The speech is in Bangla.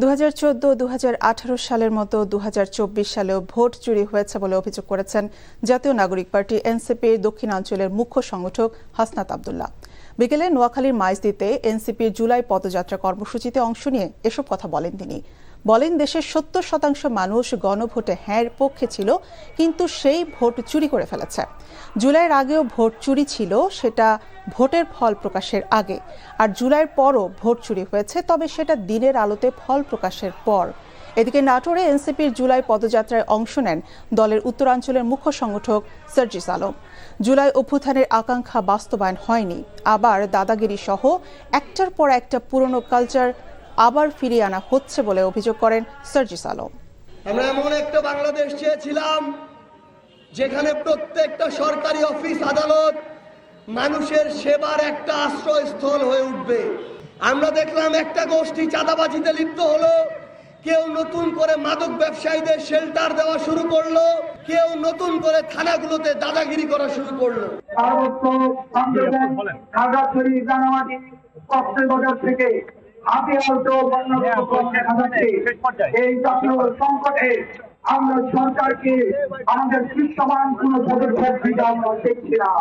2014, 2018 সালের মতো 2024 সালেও ভোট চুরি হয়েছে বলে অভিযোগ করেছেন জাতীয় নাগরিক পার্টি এনসিপির দক্ষিণাঞ্চলের মুখ্য সংগঠক হাসনাত আব্দুল্লাহ। বিকেলে নোয়াখালীর মাইজদীতে এনসিপির জুলাই পদযাত্রা কর্মসূচিতে অংশ নিয়ে এসব কথা বলেন তিনি। বলেন, দেশের 70% মানুষ গণভোটে হ্যাঁর পক্ষে ছিল, কিন্তু সেই ভোট চুরি করে ফেলেছে। জুলাইয়ের আগেও ভোট চুরি ছিল, সেটা ভোটের ফল প্রকাশের আগে। আর জুলাইয়ের পরও ভোট চুরি হয়েছে, তবে সেটা দিনের আলোতে ফল প্রকাশের পর। এদিকে নাটোরে এনসিপির জুলাই পদযাত্রায় অংশ নেন দলের উত্তরাঞ্চলের মুখ্য সংগঠক সার্জিস আলম। জুলাই অভ্যুত্থানের আকাঙ্ক্ষা বাস্তবায়ন হয়নি, আবার দাদাগিরি সহ একটার পর একটা পুরনো কালচার আবার ফিরিয়ে আনা হচ্ছে বলে অভিযোগ করেন সার্জিস আলম। আমরা এমন একটা বাংলাদেশ চেয়েছিলাম যেখানে প্রত্যেকটা সরকারি অফিস আদালত মানুষের সেবার একটা আশ্রয়স্থল হয়ে উঠবে। আমরা দেখলাম একটা গোষ্ঠী চাঁদাবাজিতে লিপ্ত হলো, কেউ নতুন করে মাদক ব্যবসায়ীদের শেল্টার দেওয়া শুরু করলো, কেউ নতুন করে থানাগুলোতে দাদাগিরি করা শুরু করলো। থেকে এই জাতীয় সংকটে আমরা সরকারকে আমাদের দৃশ্যমান কোন পদক্ষেপ দিতে আমরা দেখছি না।